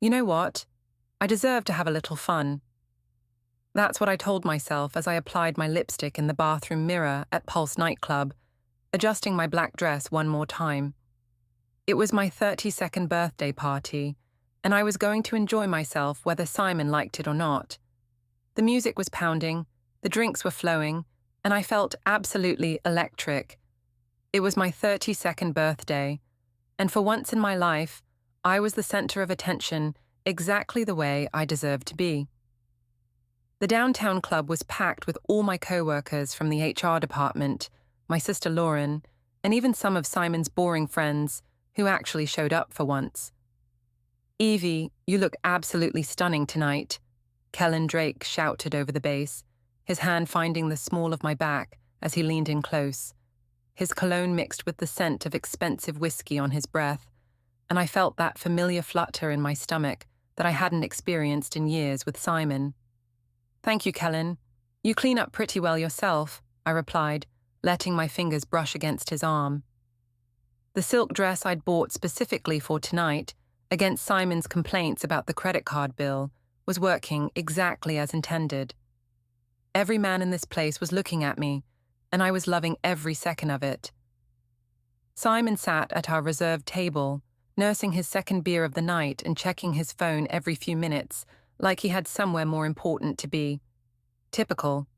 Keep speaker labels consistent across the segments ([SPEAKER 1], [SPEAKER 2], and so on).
[SPEAKER 1] You know what? I deserve to have a little fun. That's what I told myself as I applied my lipstick in the bathroom mirror at Pulse nightclub, adjusting my black dress one more time. It was my 32nd birthday party, and I was going to enjoy myself whether Simon liked it or not. The music was pounding, the drinks were flowing, and I felt absolutely electric. It was my 32nd birthday, and for once in my life, I was the center of attention exactly the way I deserved to be. The downtown club was packed with all my coworkers from the HR department, my sister Lauren, and even some of Simon's boring friends who actually showed up for once. "Evie, you look absolutely stunning tonight," Kellen Drake shouted over the bass, his hand finding the small of my back as he leaned in close. His cologne mixed with the scent of expensive whiskey on his breath, and I felt that familiar flutter in my stomach that I hadn't experienced in years with Simon. "Thank you, Kellen. You clean up pretty well yourself," I replied, letting my fingers brush against his arm. The silk dress I'd bought specifically for tonight, against Simon's complaints about the credit card bill, was working exactly as intended. Every man in this place was looking at me, and I was loving every second of it. Simon sat at our reserved table, nursing his second beer of the night and checking his phone every few minutes, like he had somewhere more important to be. Typical.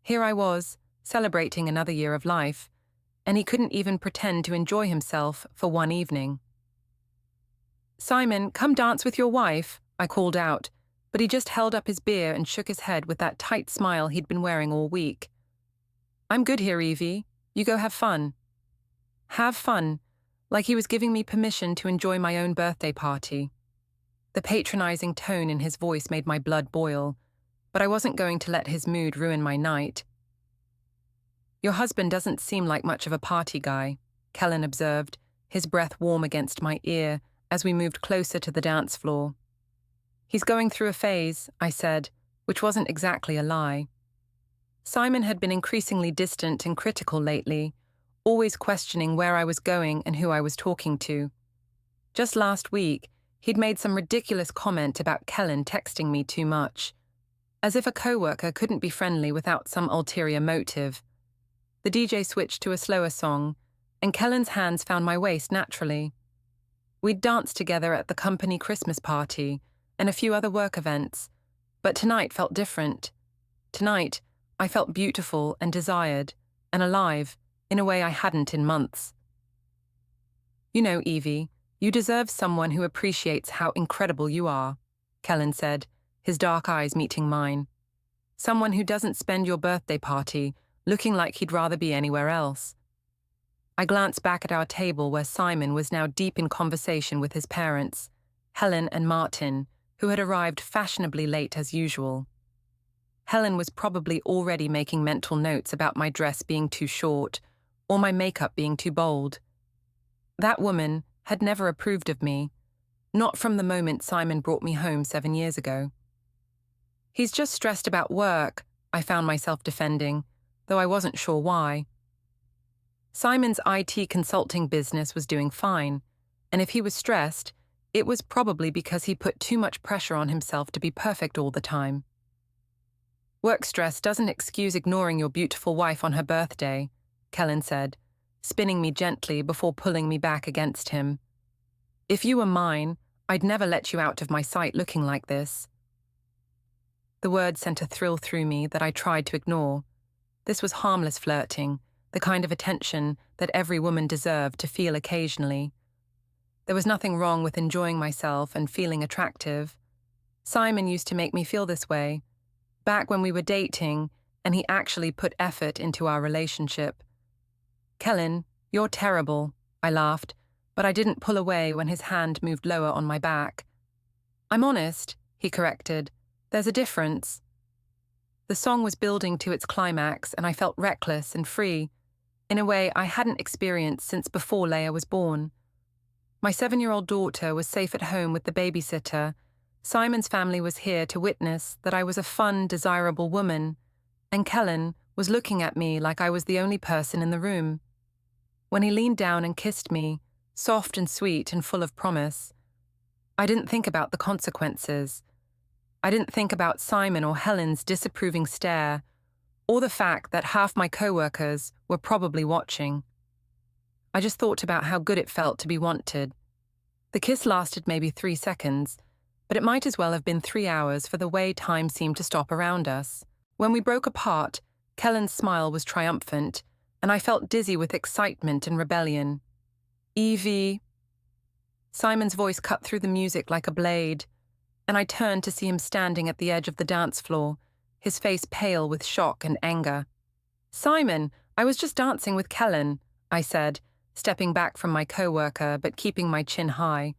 [SPEAKER 1] Here I was, celebrating another year of life, and he couldn't even pretend to enjoy himself for one evening. "Simon, come dance with your wife," I called out, but he just held up his beer and shook his head with that tight smile he'd been wearing all week. "I'm good here, Evie. You go have fun." Have fun, like he was giving me permission to enjoy my own birthday party. The patronizing tone in his voice made my blood boil, but I wasn't going to let his mood ruin my night. "Your husband doesn't seem like much of a party guy," Kellen observed, his breath warm against my ear as we moved closer to the dance floor. "He's going through a phase," I said, which wasn't exactly a lie. Simon had been increasingly distant and critical lately, always questioning where I was going and who I was talking to. Just last week, he'd made some ridiculous comment about Kellen texting me too much, as if a coworker couldn't be friendly without some ulterior motive. The DJ switched to a slower song, and Kellen's hands found my waist naturally. We'd danced together at the company Christmas party and a few other work events, but tonight felt different. Tonight, I felt beautiful and desired, and alive, in a way I hadn't in months. "You know, Evie, you deserve someone who appreciates how incredible you are," Kellen said, his dark eyes meeting mine. "Someone who doesn't spend your birthday party looking like he'd rather be anywhere else." I glanced back at our table where Simon was now deep in conversation with his parents, Helen and Martin, who had arrived fashionably late as usual. Helen was probably already making mental notes about my dress being too short or my makeup being too bold. That woman had never approved of me, not from the moment Simon brought me home 7 years ago. "He's just stressed about work," I found myself defending, though I wasn't sure why. Simon's IT consulting business was doing fine, and if he was stressed, it was probably because he put too much pressure on himself to be perfect all the time. "Work stress doesn't excuse ignoring your beautiful wife on her birthday," Kellen said, spinning me gently before pulling me back against him. "If you were mine, I'd never let you out of my sight looking like this." The word sent a thrill through me that I tried to ignore. This was harmless flirting, the kind of attention that every woman deserved to feel occasionally. There was nothing wrong with enjoying myself and feeling attractive. Simon used to make me feel this way, back when we were dating, and he actually put effort into our relationship. "Kellen, you're terrible," I laughed, but I didn't pull away when his hand moved lower on my back. "I'm honest," he corrected. "There's a difference." The song was building to its climax, and I felt reckless and free, in a way I hadn't experienced since before Leia was born. My 7-year-old daughter was safe at home with the babysitter. Simon's family was here to witness that I was a fun, desirable woman, and Kellen was looking at me like I was the only person in the room. When he leaned down and kissed me, soft and sweet and full of promise, I didn't think about the consequences. I didn't think about Simon or Helen's disapproving stare, or the fact that half my coworkers were probably watching. I just thought about how good it felt to be wanted. The kiss lasted maybe 3 seconds, but it might as well have been 3 hours for the way time seemed to stop around us. When we broke apart, Kellen's smile was triumphant, and I felt dizzy with excitement and rebellion. Evie. Simon's voice cut through the music like a blade, and I turned to see him standing at the edge of the dance floor, his face pale with shock and anger. "Simon, I was just dancing with Kellen," I said, stepping back from my coworker but keeping my chin high.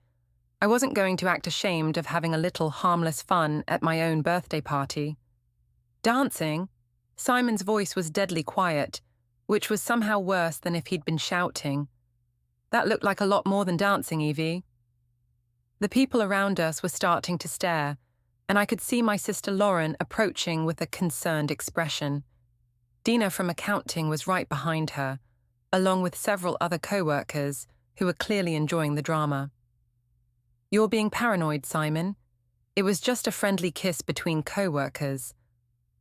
[SPEAKER 1] I wasn't going to act ashamed of having a little harmless fun at my own birthday party. Dancing? Simon's voice was deadly quiet, which was somehow worse than if he'd been shouting. That looked like a lot more than dancing, Evie. The people around us were starting to stare, and I could see my sister Lauren approaching with a concerned expression. Dina from accounting was right behind her, along with several other co-workers who were clearly enjoying the drama. "You're being paranoid, Simon. It was just a friendly kiss between co-workers.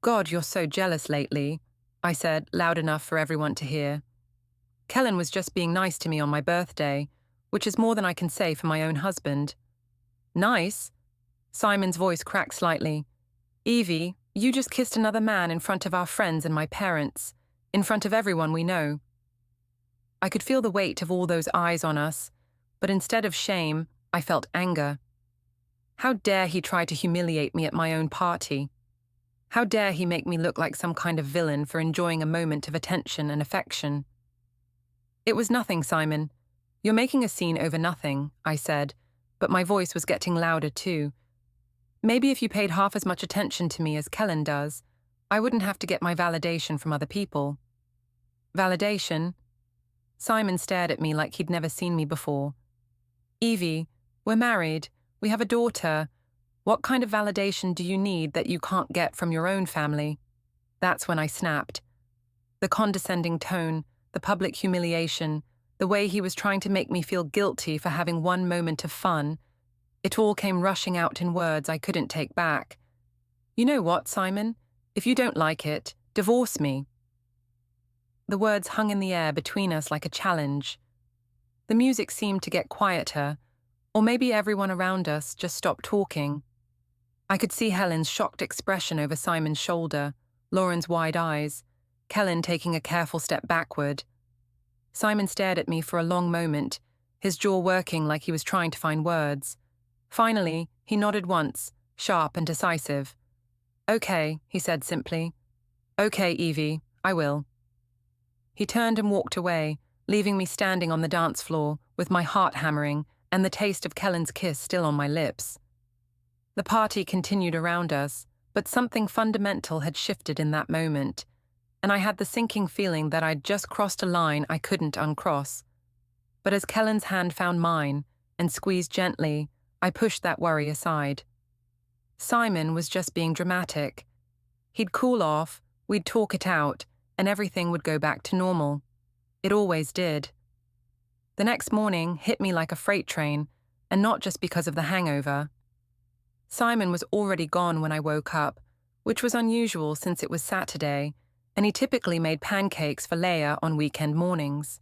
[SPEAKER 1] God, you're so jealous lately," I said, loud enough for everyone to hear. "Kellen was just being nice to me on my birthday, which is more than I can say for my own husband." "Nice?" Simon's voice cracked slightly. "Evie, you just kissed another man in front of our friends and my parents, in front of everyone we know." I could feel the weight of all those eyes on us, but instead of shame, I felt anger. How dare he try to humiliate me at my own party? How dare he make me look like some kind of villain for enjoying a moment of attention and affection? "It was nothing, Simon. You're making a scene over nothing," I said, but my voice was getting louder too. "Maybe if you paid half as much attention to me as Kellen does, I wouldn't have to get my validation from other people." "Validation?" Simon stared at me like he'd never seen me before. "Evie, we're married. We have a daughter. What kind of validation do you need that you can't get from your own family?" That's when I snapped. The condescending tone, the public humiliation, the way he was trying to make me feel guilty for having one moment of fun, it all came rushing out in words I couldn't take back. "You know what, Simon? If you don't like it, divorce me." The words hung in the air between us like a challenge. The music seemed to get quieter, or maybe everyone around us just stopped talking. I could see Helen's shocked expression over Simon's shoulder, Lauren's wide eyes, Kellen taking a careful step backward. Simon stared at me for a long moment, his jaw working like he was trying to find words. Finally, he nodded once, sharp and decisive. "Okay," he said simply. "Okay, Evie, I will." He turned and walked away, leaving me standing on the dance floor with my heart hammering and the taste of Kellen's kiss still on my lips. The party continued around us, but something fundamental had shifted in that moment, and I had the sinking feeling that I'd just crossed a line I couldn't uncross. But as Kellen's hand found mine and squeezed gently, I pushed that worry aside. Simon was just being dramatic. He'd cool off, we'd talk it out, and everything would go back to normal. It always did. The next morning hit me like a freight train, and not just because of the hangover. Simon was already gone when I woke up, which was unusual since it was Saturday, and he typically made pancakes for Leia on weekend mornings.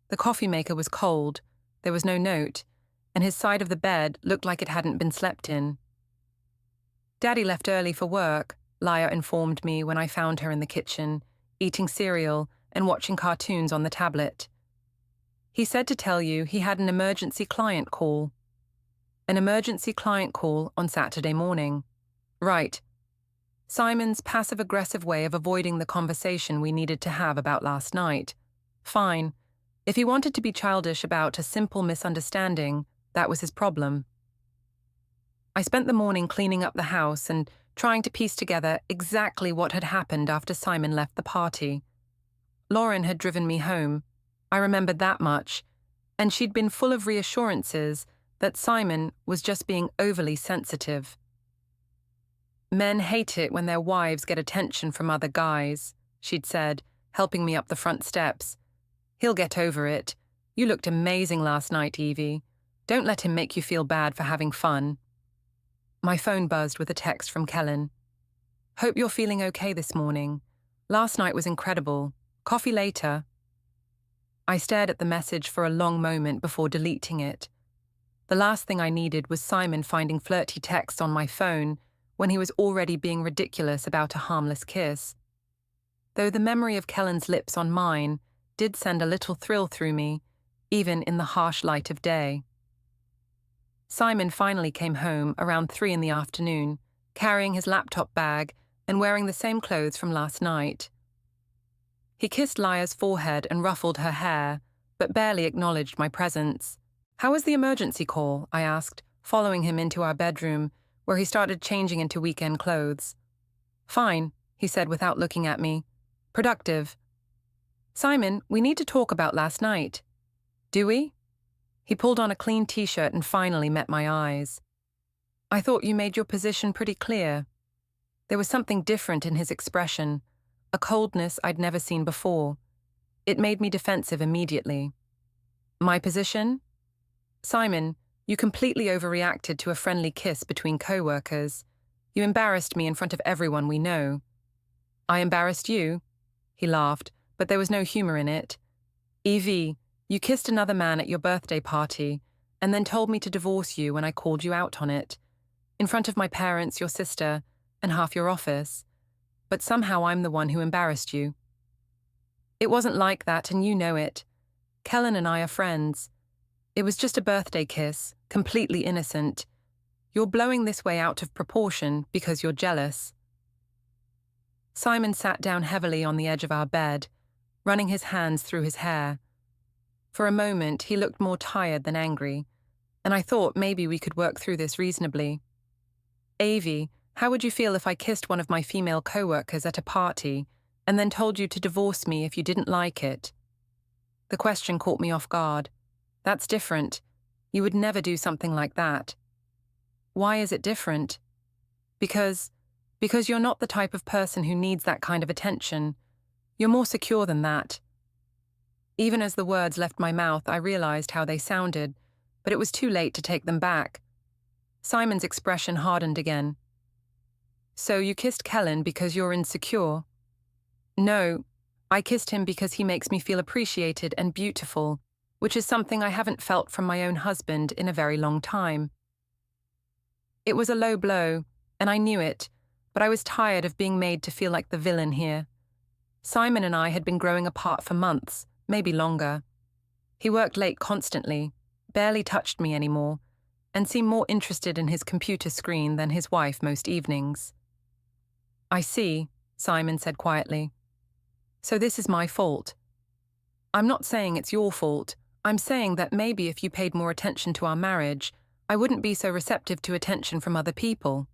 [SPEAKER 1] The coffee maker was cold, there was no note, and his side of the bed looked like it hadn't been slept in. "Daddy left early for work," Leia informed me when I found her in the kitchen, eating cereal and watching cartoons on the tablet. "He said to tell you he had an emergency client call." An emergency client call on Saturday morning. Right. Simon's passive-aggressive way of avoiding the conversation we needed to have about last night. Fine. If he wanted to be childish about a simple misunderstanding, that was his problem. I spent the morning cleaning up the house and trying to piece together exactly what had happened after Simon left the party. Lauren had driven me home. I remembered that much, and she'd been full of reassurances that Simon was just being overly sensitive. "Men hate it when their wives get attention from other guys," she'd said, helping me up the front steps. "He'll get over it. You looked amazing last night, Evie. Don't let him make you feel bad for having fun. My phone buzzed with a text from Kellen. Hope you're feeling okay this morning. Last night was incredible. Coffee later. I stared at the message for a long moment before deleting it. The last thing I needed was Simon finding flirty texts on my phone when he was already being ridiculous about a harmless kiss. Though the memory of Kellen's lips on mine did send a little thrill through me, even in the harsh light of day. Simon finally came home around 3 in the afternoon, carrying his laptop bag and wearing the same clothes from last night. He kissed Laya's forehead and ruffled her hair, but barely acknowledged my presence. How was the emergency call? I asked, following him into our bedroom, where he started changing into weekend clothes. Fine, he said without looking at me. Productive. Simon, we need to talk about last night. Do we? He pulled on a clean t-shirt and finally met my eyes. I thought you made your position pretty clear. There was something different in his expression, a coldness I'd never seen before. It made me defensive immediately. My position? Simon, you completely overreacted to a friendly kiss between coworkers. You embarrassed me in front of everyone we know. I embarrassed you? He laughed, but there was no humor in it. Evee, you kissed another man at your birthday party and then told me to divorce you when I called you out on it, in front of my parents, your sister, and half your office. But somehow I'm the one who embarrassed you. It wasn't like that, and you know it. Kellen and I are friends. It was just a birthday kiss, completely innocent. You're blowing this way out of proportion because you're jealous. Simon sat down heavily on the edge of our bed, running his hands through his hair. For a moment, he looked more tired than angry, and I thought maybe we could work through this reasonably. Evee, how would you feel if I kissed one of my female coworkers at a party and then told you to divorce me if you didn't like it? The question caught me off guard. That's different. You would never do something like that. Why is it different? Because you're not the type of person who needs that kind of attention. You're more secure than that. Even as the words left my mouth, I realized how they sounded, but it was too late to take them back. Simon's expression hardened again. So you kissed Kellen because you're insecure? No, I kissed him because he makes me feel appreciated and beautiful, which is something I haven't felt from my own husband in a very long time. It was a low blow, and I knew it, but I was tired of being made to feel like the villain here. Simon and I had been growing apart for months, maybe longer. He worked late constantly, barely touched me anymore, and seemed more interested in his computer screen than his wife most evenings. I see, Simon said quietly. So this is my fault. I'm not saying it's your fault. I'm saying that maybe if you paid more attention to our marriage, I wouldn't be so receptive to attention from other people.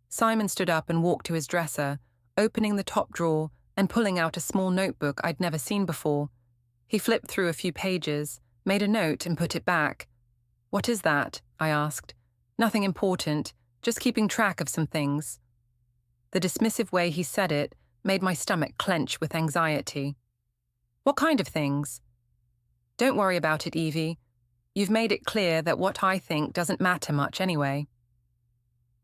[SPEAKER 1] Simon stood up and walked to his dresser, opening the top drawer and pulling out a small notebook I'd never seen before. He flipped through a few pages, made a note and put it back. What is that? I asked. Nothing important, just keeping track of some things. The dismissive way he said it made my stomach clench with anxiety. What kind of things? Don't worry about it, Evee. You've made it clear that what I think doesn't matter much anyway.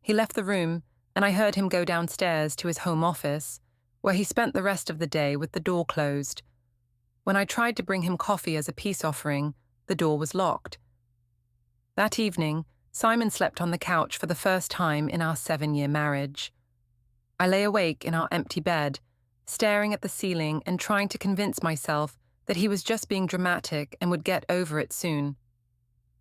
[SPEAKER 1] He left the room, and I heard him go downstairs to his home office, where he spent the rest of the day with the door closed. When I tried to bring him coffee as a peace offering, the door was locked. That evening, Simon slept on the couch for the first time in our 7-year marriage. I lay awake in our empty bed, staring at the ceiling and trying to convince myself that he was just being dramatic and would get over it soon.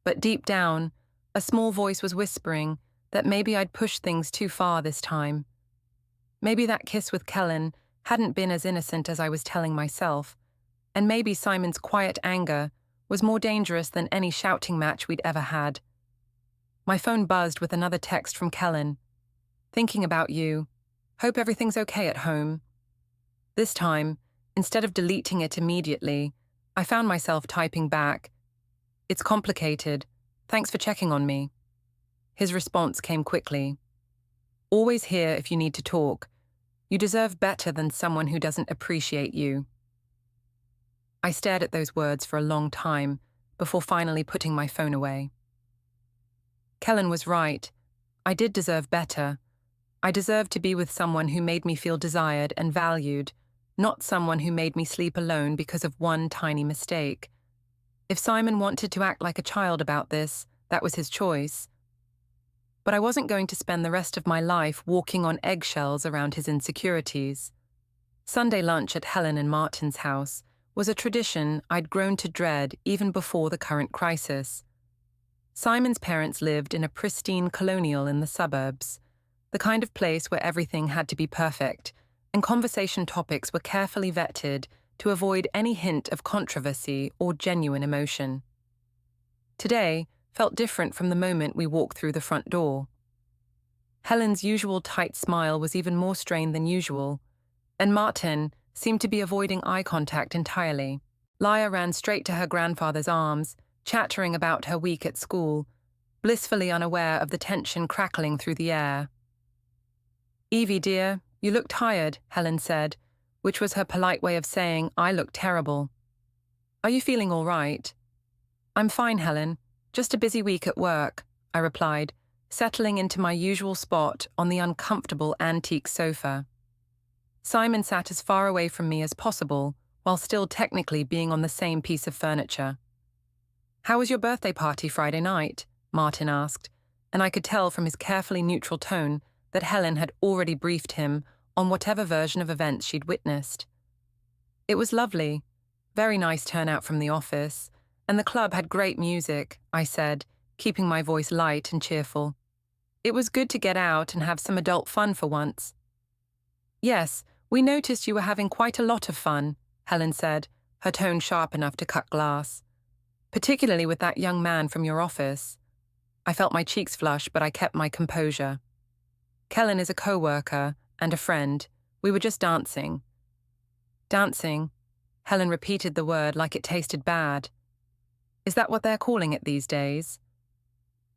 [SPEAKER 1] But deep down, a small voice was whispering that maybe I'd pushed things too far this time. Maybe that kiss with Kellen hadn't been as innocent as I was telling myself, and maybe Simon's quiet anger was more dangerous than any shouting match we'd ever had. My phone buzzed with another text from Kellen. Thinking about you. Hope everything's okay at home. This time, instead of deleting it immediately, I found myself typing back, It's complicated. Thanks for checking on me. His response came quickly. Always here if you need to talk. You deserve better than someone who doesn't appreciate you. I stared at those words for a long time, before finally putting my phone away. Kellen was right. I did deserve better. I deserved to be with someone who made me feel desired and valued, not someone who made me sleep alone because of one tiny mistake. If Simon wanted to act like a child about this, that was his choice. But I wasn't going to spend the rest of my life walking on eggshells around his insecurities. Sunday lunch at Helen and Martin's house was a tradition I'd grown to dread even before the current crisis. Simon's parents lived in a pristine colonial in the suburbs, the kind of place where everything had to be perfect, and conversation topics were carefully vetted to avoid any hint of controversy or genuine emotion. Today felt different from the moment we walked through the front door. Helen's usual tight smile was even more strained than usual, and Martin seemed to be avoiding eye contact entirely. Laya ran straight to her grandfather's arms, chattering about her week at school, blissfully unaware of the tension crackling through the air. "Evie, dear, you look tired," Helen said, which was her polite way of saying I look terrible. "Are you feeling all right?" "I'm fine, Helen. Just a busy week at work," I replied, settling into my usual spot on the uncomfortable antique sofa. Simon sat as far away from me as possible, while still technically being on the same piece of furniture. "How was your birthday party Friday night?" Martin asked, and I could tell from his carefully neutral tone that Helen had already briefed him on whatever version of events she'd witnessed. "It was lovely. Very nice turnout from the office, and the club had great music," I said, keeping my voice light and cheerful. "It was good to get out and have some adult fun for once." "Yes, we noticed you were having quite a lot of fun," Helen said, her tone sharp enough to cut glass. "Particularly with that young man from your office." I felt my cheeks flush, but I kept my composure. "Kellen is a coworker and a friend. We were just dancing." "Dancing?" Helen repeated the word like it tasted bad. "Is that what they're calling it these days?"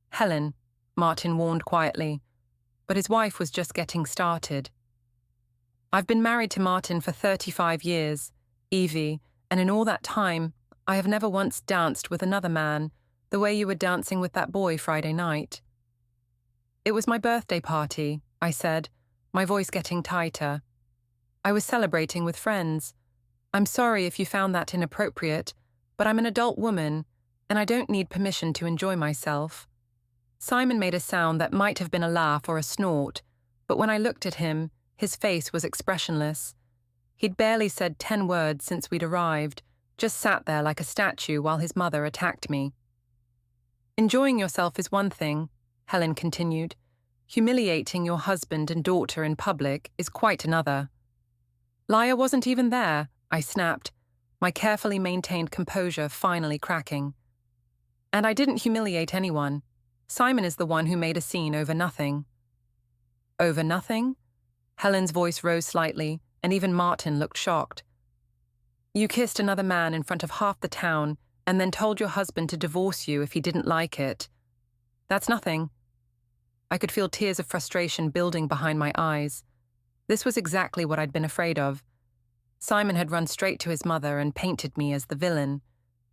[SPEAKER 1] "Helen," Martin warned quietly, but his wife was just getting started. "I've been married to Martin for 35 years, Evie, and in all that time, I have never once danced with another man the way you were dancing with that boy Friday night." "It was my birthday party," I said, my voice getting tighter. "I was celebrating with friends. I'm sorry if you found that inappropriate, but I'm an adult woman, and I don't need permission to enjoy myself." Simon made a sound that might have been a laugh or a snort, but when I looked at him, his face was expressionless. He'd barely said 10 words since we'd arrived, just sat there like a statue while his mother attacked me. "Enjoying yourself is one thing," Helen continued. "Humiliating your husband and daughter in public is quite another." "Laya wasn't even there," I snapped, my carefully maintained composure finally cracking. "And I didn't humiliate anyone. Simon is the one who made a scene over nothing." "Over nothing?" Helen's voice rose slightly, and even Martin looked shocked. "You kissed another man in front of half the town and then told your husband to divorce you if he didn't like it. That's nothing." I could feel tears of frustration building behind my eyes. This was exactly what I'd been afraid of. Simon had run straight to his mother and painted me as the villain,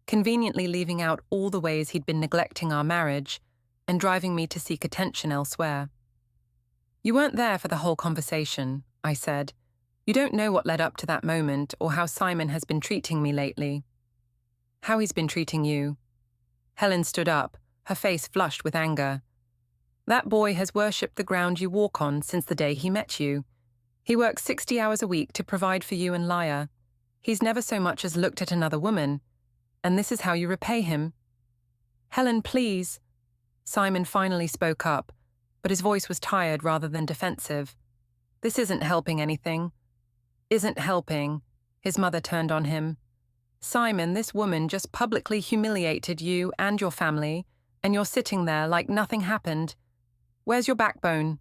[SPEAKER 1] conveniently leaving out all the ways he'd been neglecting our marriage and driving me to seek attention elsewhere. "You weren't there for the whole conversation," I said. "You don't know what led up to that moment or how Simon has been treating me lately." "How he's been treating you?" Helen stood up, her face flushed with anger. "That boy has worshipped the ground you walk on since the day he met you. He works 60 hours a week to provide for you and Laya. He's never so much as looked at another woman. And this is how you repay him." "Helen, please." Simon finally spoke up, but his voice was tired rather than defensive. "This isn't helping anything." "Isn't helping." His mother turned on him. "Simon, this woman just publicly humiliated you and your family, and you're sitting there like nothing happened. Where's your backbone?"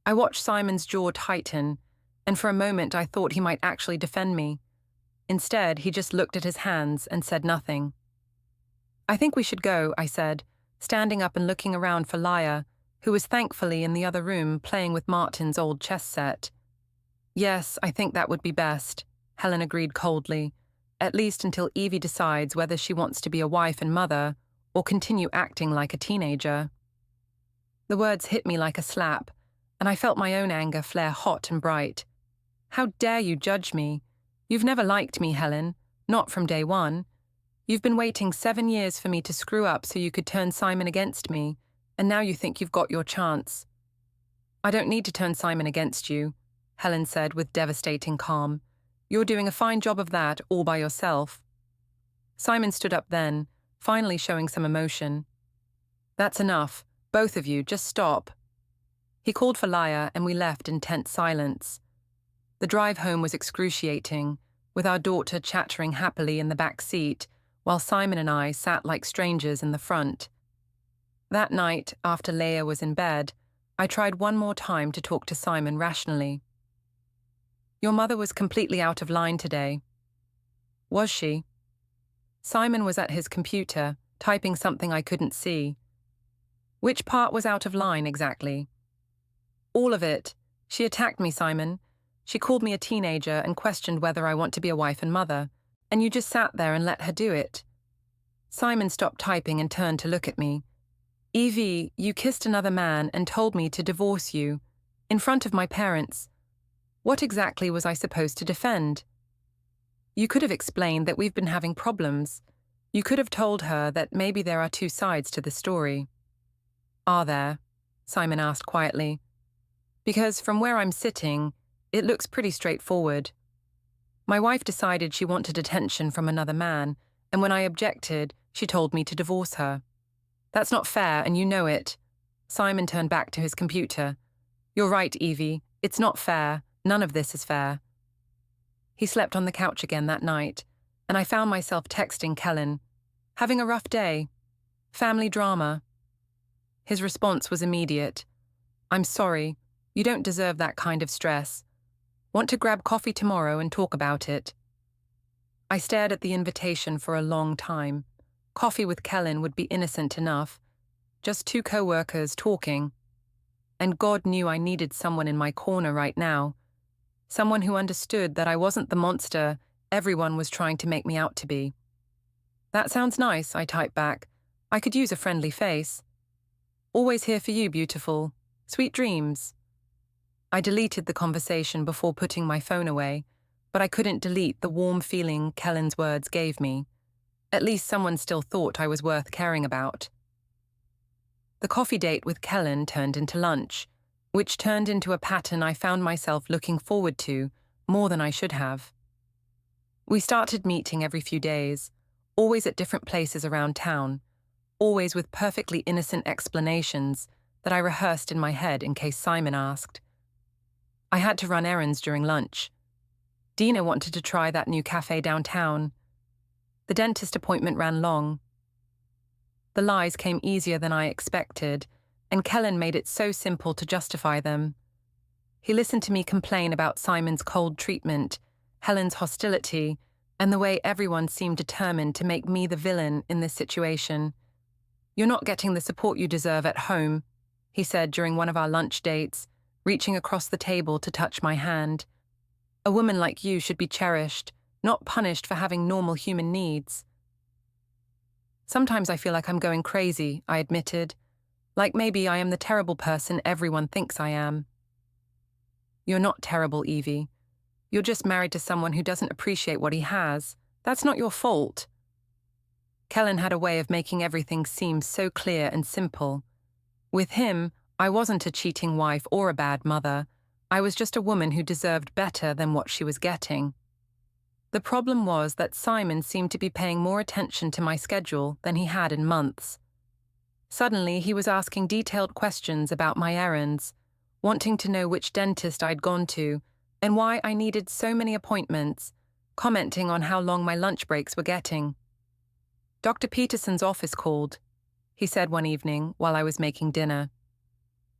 [SPEAKER 1] I watched Simon's jaw tighten, and for a moment I thought he might actually defend me. Instead, he just looked at his hands and said nothing. "I think we should go," I said, standing up and looking around for Laya, who was thankfully in the other room playing with Martin's old chess set. "Yes, I think that would be best," Helen agreed coldly, at least until Evie decides whether she wants to be a wife and mother or continue acting like a teenager. The words hit me like a slap, and I felt my own anger flare hot and bright. How dare you judge me? You've never liked me, Helen, not from day one. You've been waiting 7 years for me to screw up so you could turn Simon against me, and now you think you've got your chance. I don't need to turn Simon against you, Helen said with devastating calm. You're doing a fine job of that all by yourself. Simon stood up then, finally showing some emotion. That's enough. Both of you, just stop. He called for Laya and we left in tense silence. The drive home was excruciating, with our daughter chattering happily in the back seat, while Simon and I sat like strangers in the front. That night, after Leia was in bed, I tried one more time to talk to Simon rationally. Your mother was completely out of line today. Was she? Simon was at his computer, typing something I couldn't see. Which part was out of line exactly? All of it. She attacked me, Simon. She called me a teenager and questioned whether I want to be a wife and mother, and you just sat there and let her do it. Simon stopped typing and turned to look at me. Evee, you kissed another man and told me to divorce you, in front of my parents. What exactly was I supposed to defend? You could have explained that we've been having problems. You could have told her that maybe there are two sides to the story. Are there? Simon asked quietly. Because from where I'm sitting, it looks pretty straightforward. My wife decided she wanted attention from another man, and when I objected, she told me to divorce her. That's not fair, and you know it. Simon turned back to his computer. You're right, Evie. It's not fair. None of this is fair. He slept on the couch again that night, and I found myself texting Kellen. Having a rough day. Family drama. His response was immediate. I'm sorry. You don't deserve that kind of stress. Want to grab coffee tomorrow and talk about it? I stared at the invitation for a long time. Coffee with Kellen would be innocent enough. Just two coworkers talking. And God knew I needed someone in my corner right now. Someone who understood that I wasn't the monster everyone was trying to make me out to be. That sounds nice, I typed back. I could use a friendly face. Always here for you, beautiful. Sweet dreams. I deleted the conversation before putting my phone away, but I couldn't delete the warm feeling Kellen's words gave me. At least someone still thought I was worth caring about. The coffee date with Kellen turned into lunch, which turned into a pattern I found myself looking forward to more than I should have. We started meeting every few days, always at different places around town, always with perfectly innocent explanations that I rehearsed in my head in case Simon asked. I had to run errands during lunch. Dina wanted to try that new cafe downtown. The dentist appointment ran long. The lies came easier than I expected, and Kellen made it so simple to justify them. He listened to me complain about Simon's cold treatment, Helen's hostility, and the way everyone seemed determined to make me the villain in this situation. You're not getting the support you deserve at home, he said during one of our lunch dates, reaching across the table to touch my hand. A woman like you should be cherished, not punished for having normal human needs. Sometimes I feel like I'm going crazy, I admitted. Like maybe I am the terrible person everyone thinks I am. You're not terrible, Evie. You're just married to someone who doesn't appreciate what he has. That's not your fault. Kellen had a way of making everything seem so clear and simple. With him, I wasn't a cheating wife or a bad mother. I was just a woman who deserved better than what she was getting. The problem was that Simon seemed to be paying more attention to my schedule than he had in months. Suddenly, he was asking detailed questions about my errands, wanting to know which dentist I'd gone to and why I needed so many appointments, commenting on how long my lunch breaks were getting. Dr. Peterson's office called, he said one evening while I was making dinner.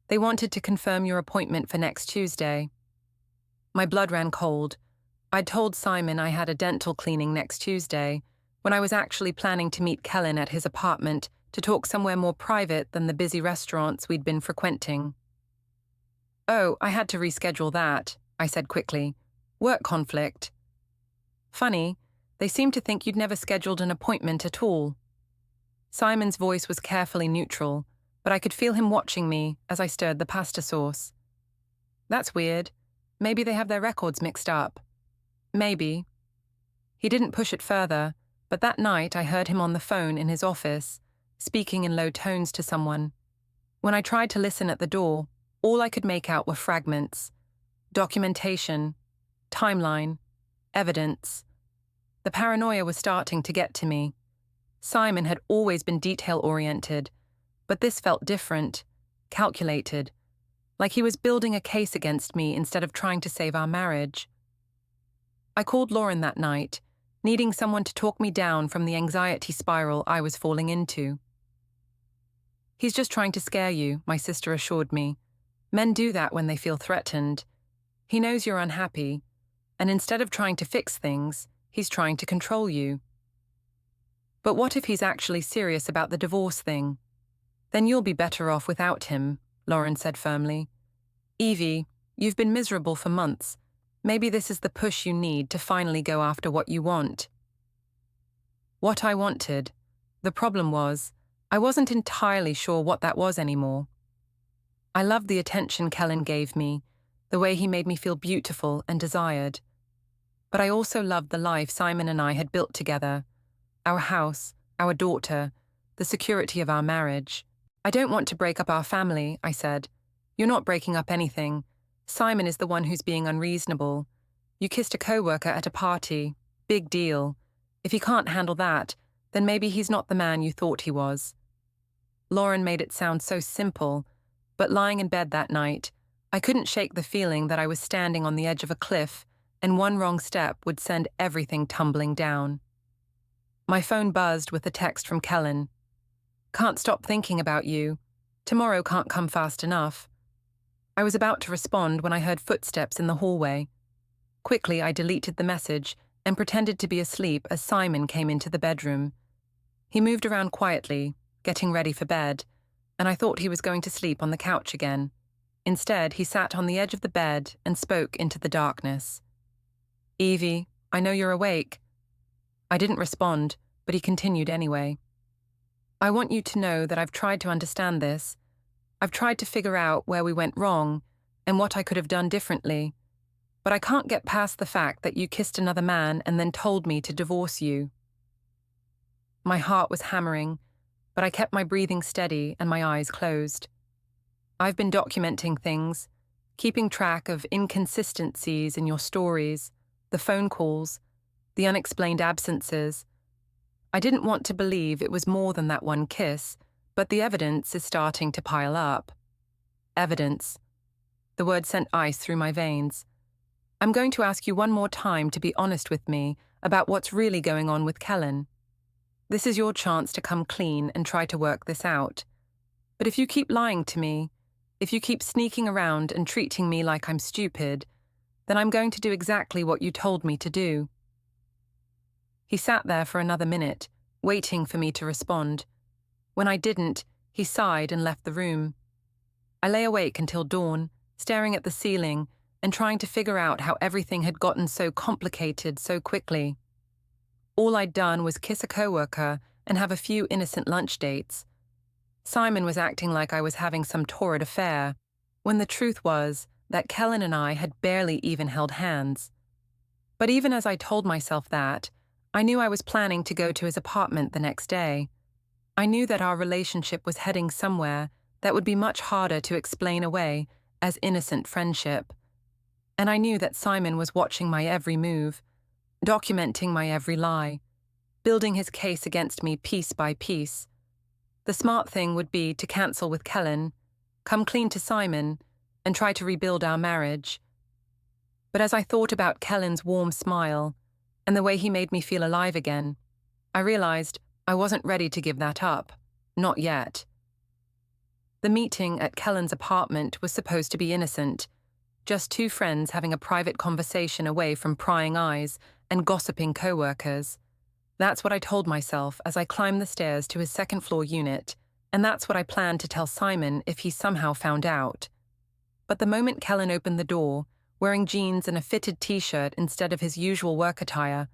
[SPEAKER 1] They wanted to confirm your appointment for next Tuesday. My blood ran cold. I'd told Simon I had a dental cleaning next Tuesday, when I was actually planning to meet Kellen at his apartment to talk somewhere more private than the busy restaurants we'd been frequenting. Oh, I had to reschedule that, I said quickly. Work conflict. Funny, They seem to think you'd never scheduled an appointment at all. Simon's voice was carefully neutral, but I could feel him watching me as I stirred the pasta sauce. That's weird. Maybe they have their records mixed up. Maybe. He didn't push it further, but that night I heard him on the phone in his office, speaking in low tones to someone. When I tried to listen at the door, all I could make out were fragments. Documentation, timeline, evidence. The paranoia was starting to get to me. Simon had always been detail-oriented, but this felt different, calculated, like he was building a case against me instead of trying to save our marriage. I called Lauren that night, needing someone to talk me down from the anxiety spiral I was falling into. He's just trying to scare you, my sister assured me. Men do that when they feel threatened. He knows you're unhappy, and instead of trying to fix things, he's trying to control you. But what if he's actually serious about the divorce thing? Then you'll be better off without him, Lauren said firmly. Evie, you've been miserable for months. Maybe this is the push you need to finally go after what you want. What I wanted. The problem was, I wasn't entirely sure what that was anymore. I loved the attention Kellen gave me, the way he made me feel beautiful and desired. But I also loved the life Simon and I had built together. Our house, our daughter, the security of our marriage. I don't want to break up our family, I said. You're not breaking up anything. Simon is the one who's being unreasonable. You kissed a coworker at a party. Big deal. If he can't handle that, then maybe he's not the man you thought he was. Lauren made it sound so simple, but lying in bed that night, I couldn't shake the feeling that I was standing on the edge of a cliff and one wrong step would send everything tumbling down. My phone buzzed with a text from Kellen. Can't stop thinking about you. Tomorrow can't come fast enough. I was about to respond when I heard footsteps in the hallway. Quickly, I deleted the message and pretended to be asleep as Simon came into the bedroom. He moved around quietly, getting ready for bed, and I thought he was going to sleep on the couch again. Instead, he sat on the edge of the bed and spoke into the darkness. Evie, I know you're awake. I didn't respond, but he continued anyway. I want you to know that I've tried to understand this. I've tried to figure out where we went wrong and what I could have done differently. But I can't get past the fact that you kissed another man and then told me to divorce you. My heart was hammering, but I kept my breathing steady and my eyes closed. I've been documenting things, keeping track of inconsistencies in your stories, the phone calls, the unexplained absences. I didn't want to believe it was more than that one kiss, but the evidence is starting to pile up. Evidence. The word sent ice through my veins. I'm going to ask you one more time to be honest with me about what's really going on with Kellen. This is your chance to come clean and try to work this out. But if you keep lying to me, if you keep sneaking around and treating me like I'm stupid, then I'm going to do exactly what you told me to do. He sat there for another minute, waiting for me to respond. When I didn't, he sighed and left the room. I lay awake until dawn, staring at the ceiling and trying to figure out how everything had gotten so complicated so quickly. All I'd done was kiss a coworker and have a few innocent lunch dates. Simon was acting like I was having some torrid affair, when the truth was that Kellen and I had barely even held hands. But even as I told myself that, I knew I was planning to go to his apartment the next day. I knew that our relationship was heading somewhere that would be much harder to explain away as innocent friendship. And I knew that Simon was watching my every move, documenting my every lie, building his case against me piece by piece. The smart thing would be to cancel with Kellen, come clean to Simon, and try to rebuild our marriage. But as I thought about Kellen's warm smile and the way he made me feel alive again, I realized I wasn't ready to give that up. Not yet. The meeting at Kellen's apartment was supposed to be innocent, just two friends having a private conversation away from prying eyes and gossiping coworkers. That's what I told myself as I climbed the stairs to his second-floor unit, and that's what I planned to tell Simon if he somehow found out. But the moment Kellen opened the door, wearing jeans and a fitted t-shirt instead of his usual work attire,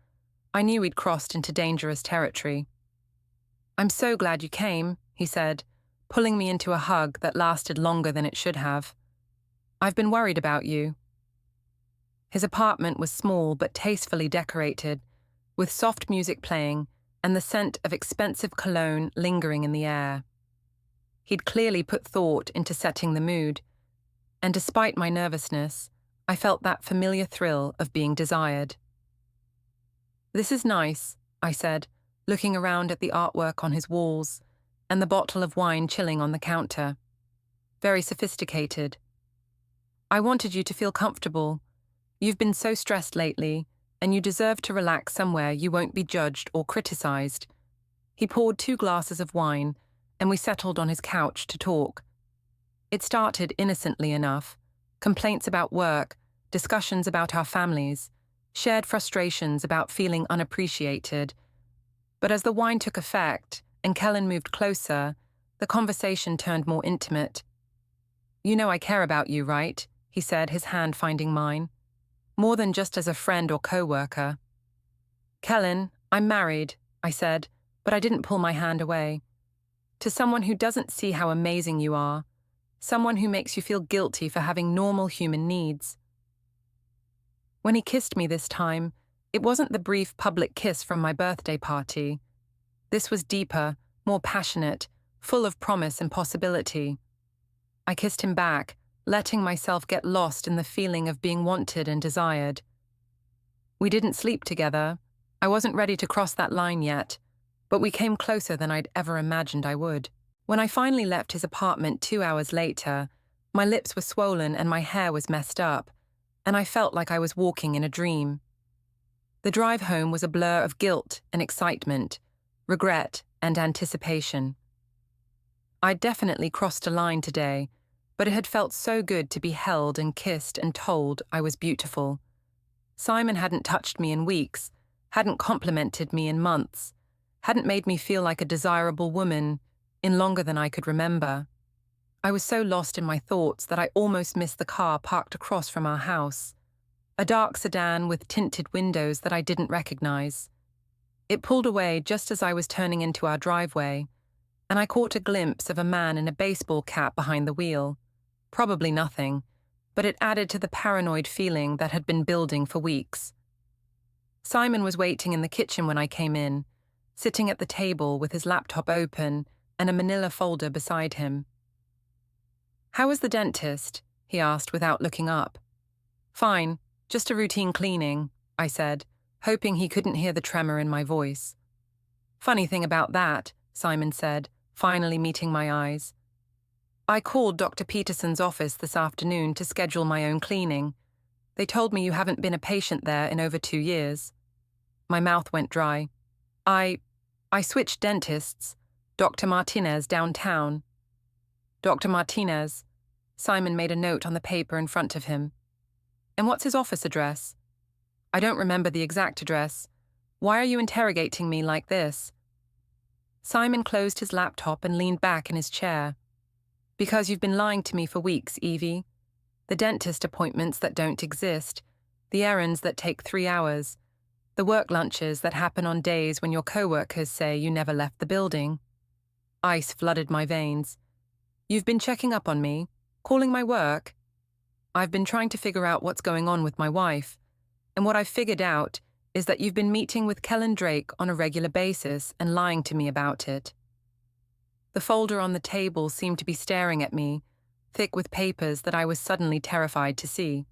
[SPEAKER 1] I knew we'd crossed into dangerous territory. "I'm so glad you came," he said, pulling me into a hug that lasted longer than it should have. "I've been worried about you." His apartment was small but tastefully decorated, with soft music playing and the scent of expensive cologne lingering in the air. He'd clearly put thought into setting the mood, and despite my nervousness, I felt that familiar thrill of being desired. "This is nice," I said, looking around at the artwork on his walls and the bottle of wine chilling on the counter. "Very sophisticated. I wanted you to feel comfortable. You've been so stressed lately, and you deserve to relax somewhere you won't be judged or criticized." He poured 2 glasses of wine, and we settled on his couch to talk. It started innocently enough: complaints about work, discussions about our families, shared frustrations about feeling unappreciated. But as the wine took effect and Kellen moved closer, the conversation turned more intimate. "You know I care about you, right?" he said, his hand finding mine. "More than just as a friend or coworker." "Kellen, I'm married," I said, but I didn't pull my hand away. "To someone who doesn't see how amazing you are. Someone who makes you feel guilty for having normal human needs." When he kissed me this time, it wasn't the brief public kiss from my birthday party. This was deeper, more passionate, full of promise and possibility. I kissed him back, letting myself get lost in the feeling of being wanted and desired. We didn't sleep together. I wasn't ready to cross that line yet, but we came closer than I'd ever imagined I would. When I finally left his apartment 2 hours later, my lips were swollen and my hair was messed up, and I felt like I was walking in a dream. The drive home was a blur of guilt and excitement, regret and anticipation. I'd definitely crossed a line today, but it had felt so good to be held and kissed and told I was beautiful. Simon hadn't touched me in weeks, hadn't complimented me in months, hadn't made me feel like a desirable woman in longer than I could remember. I was so lost in my thoughts that I almost missed the car parked across from our house, a dark sedan with tinted windows that I didn't recognize. It pulled away just as I was turning into our driveway, and I caught a glimpse of a man in a baseball cap behind the wheel. Probably nothing, but it added to the paranoid feeling that had been building for weeks. Simon was waiting in the kitchen when I came in, sitting at the table with his laptop open and a manila folder beside him. "How was the dentist?" he asked without looking up. "Fine, just a routine cleaning," I said, hoping he couldn't hear the tremor in my voice. "Funny thing about that," Simon said, finally meeting my eyes. "I called Dr. Peterson's office this afternoon to schedule my own cleaning. They told me you haven't been a patient there in over 2 years. My mouth went dry. I switched dentists. Dr. Martinez downtown." "Dr. Martinez." Simon made a note on the paper in front of him. "And what's his office address?" "I don't remember the exact address. Why are you interrogating me like this?" Simon closed his laptop and leaned back in his chair. "Because you've been lying to me for weeks, Evie. The dentist appointments that don't exist, the errands that take 3 hours, the work lunches that happen on days when your coworkers say you never left the building." Ice flooded my veins. "You've been checking up on me, calling my work?" "I've been trying to figure out what's going on with my wife, and what I've figured out is that you've been meeting with Kellen Drake on a regular basis and lying to me about it." The folder on the table seemed to be staring at me, thick with papers that I was suddenly terrified to see.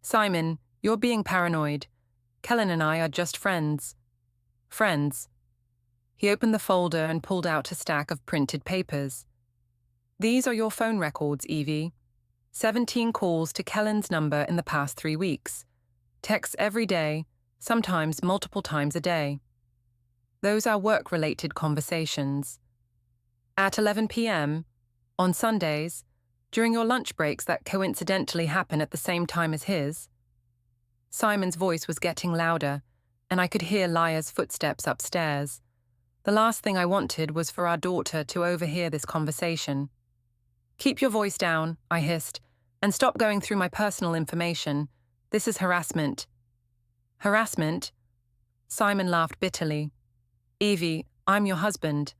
[SPEAKER 1] "Simon, you're being paranoid. Kellen and I are just friends." "Friends." He opened the folder and pulled out a stack of printed papers. "These are your phone records, Evie. 17 calls to Kellen's number in the past 3 weeks. Texts every day, sometimes multiple times a day. Those are work-related conversations. At 11 p.m., on Sundays, during your lunch breaks that coincidentally happen at the same time as his." Simon's voice was getting louder, and I could hear Lia's footsteps upstairs. The last thing I wanted was for our daughter to overhear this conversation. "Keep your voice down," I hissed, "and stop going through my personal information. This is harassment." "Harassment?" Simon laughed bitterly. Evie, I'm your husband.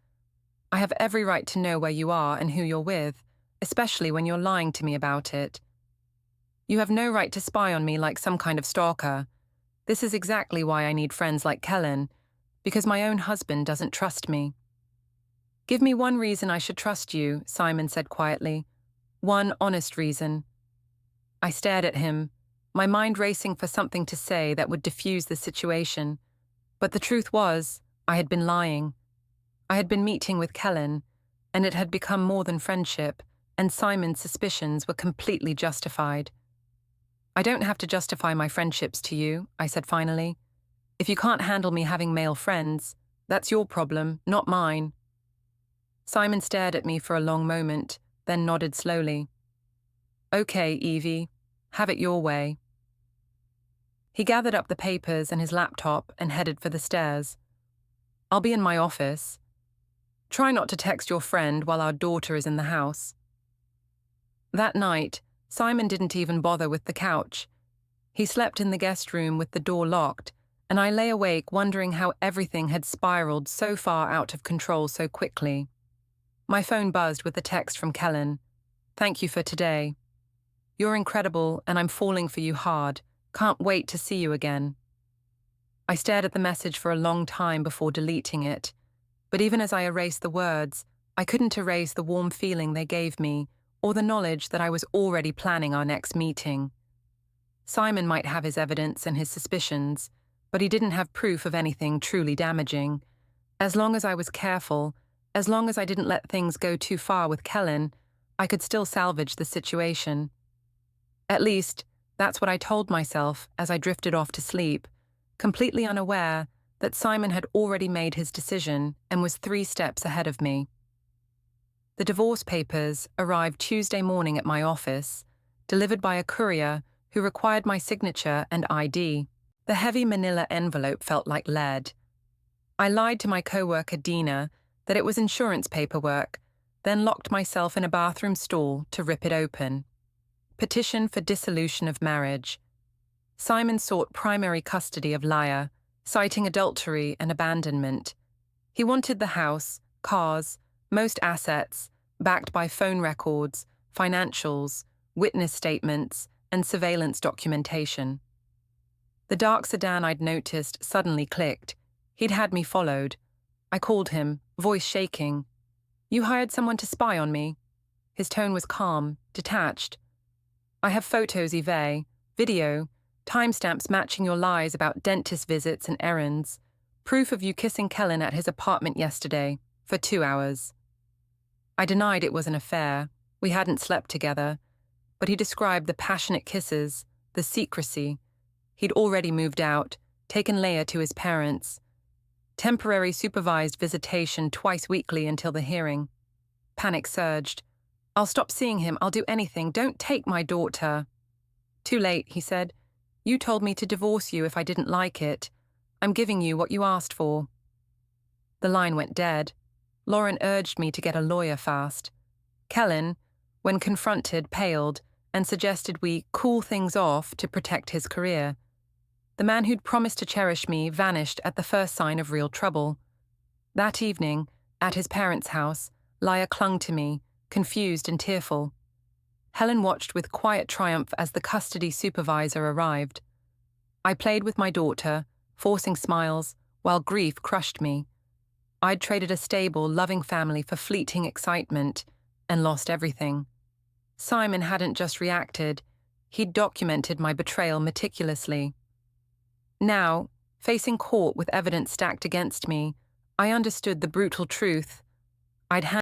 [SPEAKER 1] I have every right to know where you are and who you're with, especially when you're lying to me about it. You have no right to spy on me like some kind of stalker. This is exactly why I need friends like Kellen, because my own husband doesn't trust me. Give me one reason I should trust you, Simon said quietly. One honest reason. I stared at him, my mind racing for something to say that would diffuse the situation. But the truth was, I had been lying. I had been meeting with Kellen, and it had become more than friendship, and Simon's suspicions were completely justified. I don't have to justify my friendships to you, I said finally. If you can't handle me having male friends, that's your problem, not mine. Simon stared at me for a long moment, then nodded slowly. Okay, Evie, have it your way. He gathered up the papers and his laptop and headed for the stairs. I'll be in my office. Try not to text your friend while our daughter is in the house. That night, Simon didn't even bother with the couch. He slept in the guest room with the door locked, and I lay awake wondering how everything had spiraled so far out of control so quickly. My phone buzzed with a text from Kellen. Thank you for today. You're incredible, and I'm falling for you hard. Can't wait to see you again. I stared at the message for a long time before deleting it, but even as I erased the words, I couldn't erase the warm feeling they gave me, or the knowledge that I was already planning our next meeting. Simon might have his evidence and his suspicions, but he didn't have proof of anything truly damaging. As long as I was careful, as long as I didn't let things go too far with Kellen, I could still salvage the situation. At least, that's what I told myself as I drifted off to sleep, completely unaware that Simon had already made his decision and was 3 steps ahead of me. The divorce papers arrived Tuesday morning at my office, delivered by a courier who required my signature and ID. The heavy manila envelope felt like lead. I lied to my coworker Dina that it was insurance paperwork, then locked myself in a bathroom stall to rip it open. Petition for dissolution of marriage. Simon sought primary custody of Laya, citing adultery and abandonment. He wanted the house, cars, most assets, backed by phone records, financials, witness statements, and surveillance documentation. The dark sedan I'd noticed suddenly clicked. He'd had me followed. I called him, voice shaking. You hired someone to spy on me? His tone was calm, detached. I have photos, Evee, video, timestamps matching your lies about dentist visits and errands, proof of you kissing Kellen at his apartment yesterday, for 2 hours. I denied it was an affair. We hadn't slept together. But he described the passionate kisses, the secrecy. He'd already moved out, taken Leia to his parents. Temporary supervised visitation twice weekly until the hearing. Panic surged. I'll stop seeing him. I'll do anything. Don't take my daughter. Too late, he said. You told me to divorce you if I didn't like it. I'm giving you what you asked for. The line went dead. Lauren urged me to get a lawyer fast. Kellen, when confronted, paled and suggested we cool things off to protect his career. The man who'd promised to cherish me vanished at the first sign of real trouble. That evening, at his parents' house, Laya clung to me, confused and tearful. Helen watched with quiet triumph as the custody supervisor arrived. I played with my daughter, forcing smiles, while grief crushed me. I'd traded a stable, loving family for fleeting excitement and lost everything. Simon hadn't just reacted, he'd documented my betrayal meticulously. Now, facing court with evidence stacked against me, I understood the brutal truth. I'd